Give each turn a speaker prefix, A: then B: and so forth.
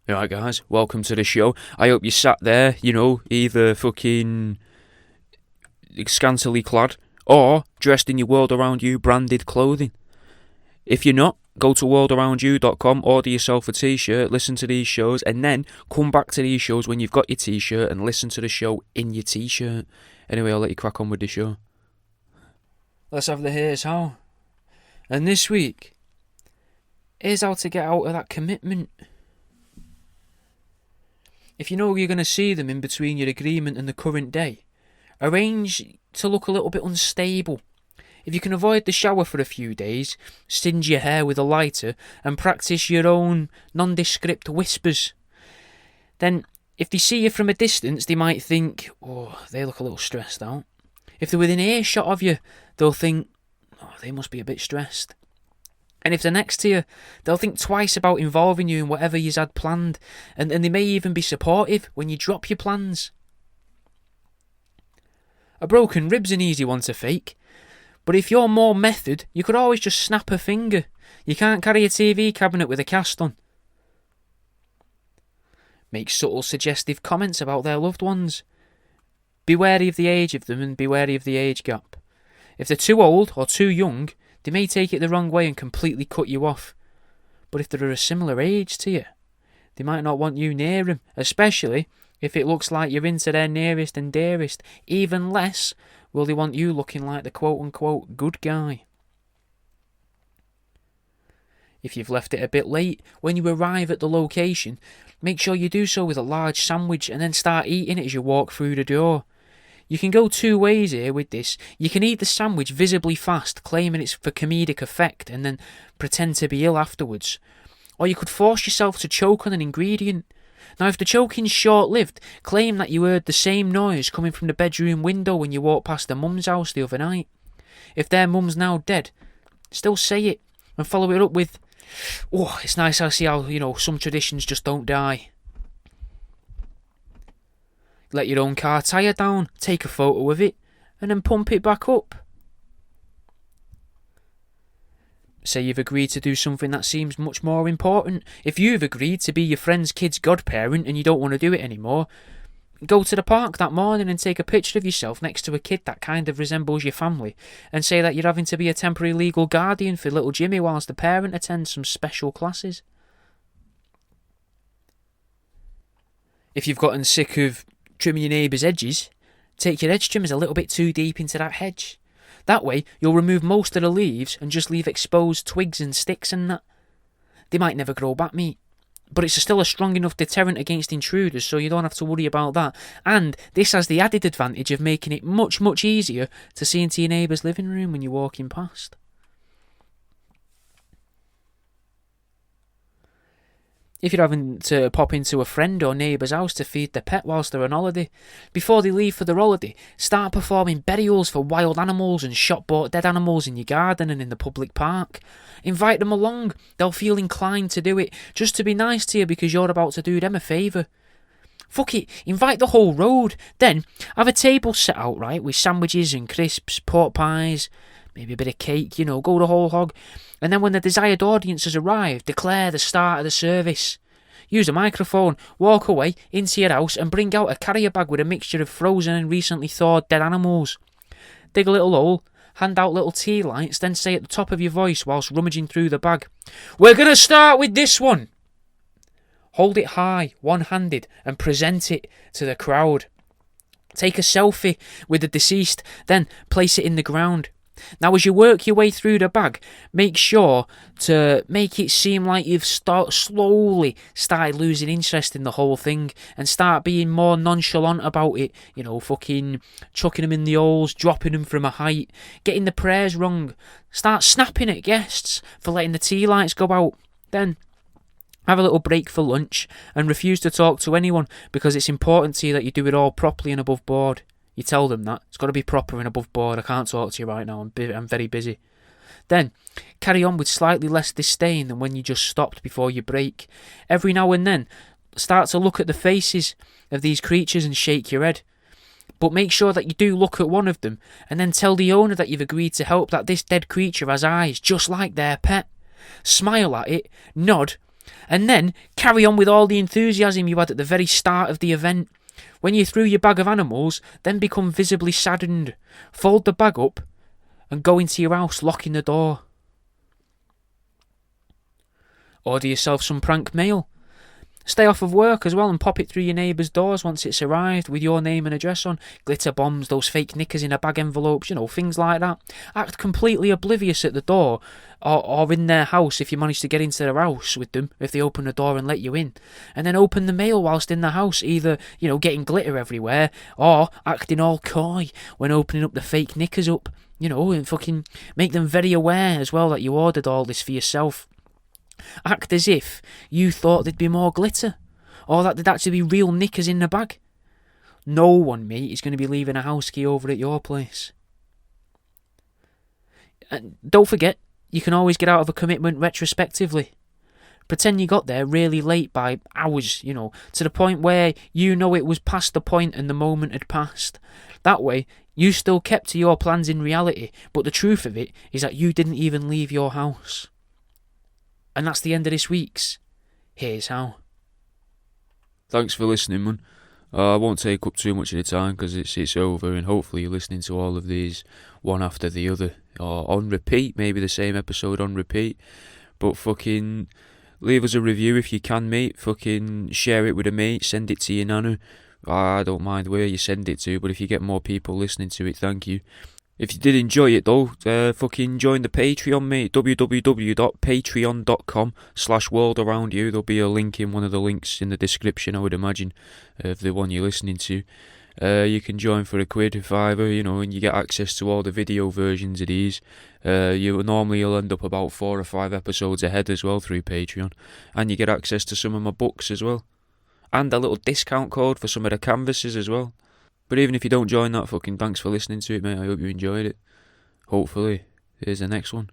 A: Alright guys, welcome to the show. I hope you sat there, either fucking scantily clad or dressed in your World Around You branded clothing. If you're not, go to worldaroundyou.com, order yourself a t-shirt, listen to these shows, and then come back to these shows when you've got your t-shirt and listen to the show in your t-shirt. Anyway, I'll let you crack on with the show. Let's have the here's how. And this week, here's how to get out of that commitment. If you know you're going to see them in between your agreement and the current day, arrange to look a little bit unstable. If you can avoid the shower for a few days, singe your hair with a lighter and practice your own nondescript whispers. Then, if they see you from a distance, they might think, oh, they look a little stressed out. If they're within earshot of you, they'll think, oh, they must be a bit stressed. And if they're next to you, they'll think twice about involving you in whatever you've had planned, and they may even be supportive when you drop your plans. A broken rib's an easy one to fake, but if you're more method, you could always just snap a finger. You can't carry a TV cabinet with a cast on. Make subtle suggestive comments about their loved ones. Be wary of the age of them and be wary of the age gap. If they're too old or too young, they may take it the wrong way and completely cut you off. But if they're a similar age to you, they might not want you near them, especially if it looks like you're into their nearest and dearest. Even less will they want you looking like the quote-unquote good guy. If you've left it a bit late, when you arrive at the location, make sure you do so with a large sandwich and then start eating it as you walk through the door. You can go two ways here with this. You can eat the sandwich visibly fast, claiming it's for comedic effect, and then pretend to be ill afterwards. Or you could force yourself to choke on an ingredient. Now, if the choking's short-lived, claim that you heard the same noise coming from the bedroom window when you walked past their mum's house the other night. If their mum's now dead, still say it, and follow it up with, oh, it's nice I see how, some traditions just don't die. Let your own car tyre down, take a photo of it, and then pump it back up. Say you've agreed to do something that seems much more important. If you've agreed to be your friend's kid's godparent and you don't want to do it anymore, go to the park that morning and take a picture of yourself next to a kid that kind of resembles your family and say that you're having to be a temporary legal guardian for little Jimmy whilst the parent attends some special classes. If you've gotten sick of trimming your neighbour's edges, take your edge trimmers a little bit too deep into that hedge. That way, you'll remove most of the leaves and just leave exposed twigs and sticks and that. They might never grow back, mate, but it's still a strong enough deterrent against intruders, so you don't have to worry about that. And this has the added advantage of making it much, much easier to see into your neighbour's living room when you're walking past. If you're having to pop into a friend or neighbour's house to feed their pet whilst they're on holiday, before they leave for their holiday, start performing burials for wild animals and shop-bought dead animals in your garden and in the public park. Invite them along. They'll feel inclined to do it just to be nice to you because you're about to do them a favour. Fuck it, invite the whole road. Then have a table set out, right, with sandwiches and crisps, pork pies, maybe a bit of cake, go the whole hog. And then when the desired audience has arrived, declare the start of the service. Use a microphone, walk away into your house and bring out a carrier bag with a mixture of frozen and recently thawed dead animals. Dig a little hole, hand out little tea lights, then say at the top of your voice whilst rummaging through the bag, "We're going to start with this one." Hold it high, one-handed, and present it to the crowd. Take a selfie with the deceased, then place it in the ground. Now, as you work your way through the bag, make sure to make it seem like you've slowly started losing interest in the whole thing and start being more nonchalant about it. Fucking chucking them in the holes, dropping them from a height, getting the prayers wrong. Start snapping at guests for letting the tea lights go out. Then have a little break for lunch and refuse to talk to anyone because it's important to you that you do it all properly and above board. You tell them that. It's got to be proper and above board. I can't talk to you right now. I'm very busy. Then, carry on with slightly less disdain than when you just stopped before your break. Every now and then, start to look at the faces of these creatures and shake your head. But make sure that you do look at one of them and then tell the owner that you've agreed to help, that this dead creature has eyes just like their pet. Smile at it, nod, And then carry on with all the enthusiasm you had at the very start of the event. When you threw your bag of animals, then become visibly saddened. Fold the bag up and go into your house, locking the door. Order yourself some prank mail. Stay off of work as well and pop it through your neighbour's doors once it's arrived with your name and address on. Glitter bombs, those fake knickers in a bag envelopes, things like that. Act completely oblivious at the door or in their house if you manage to get into their house with them, if they open the door and let you in. And then open the mail whilst in the house, either, getting glitter everywhere or acting all coy when opening up the fake knickers up, and fucking make them very aware as well that you ordered all this for yourself. Act as if you thought there'd be more glitter, or that there'd actually be real knickers in the bag. No one, mate, is going to be leaving a house key over at your place. And don't forget, you can always get out of a commitment retrospectively. Pretend you got there really late by hours, to the point where it was past the point and the moment had passed. That way, you still kept to your plans in reality, but the truth of it is that you didn't even leave your house. And that's the end of this week's Here's How.
B: Thanks for listening, man. I won't take up too much of the time because it's over, and hopefully you're listening to all of these one after the other, or on repeat, maybe the same episode on repeat. But fucking leave us a review if you can, mate. Fucking share it with a mate, send it to your nana. I don't mind where you send it to, but if you get more people listening to it, thank you. If you did enjoy it though, fucking join the Patreon, mate. www.patreon.com/worldaroundyou. There'll be a link in one of the links in the description, I would imagine, of the one you're listening to. You can join for £1, $5, and you get access to all the video versions of these. You'll end up about 4 or 5 episodes ahead as well through Patreon. And you get access to some of my books as well. And a little discount code for some of the canvases as well. But even if you don't join that, fucking thanks for listening to it, mate. I hope you enjoyed it. Hopefully, here's the next one.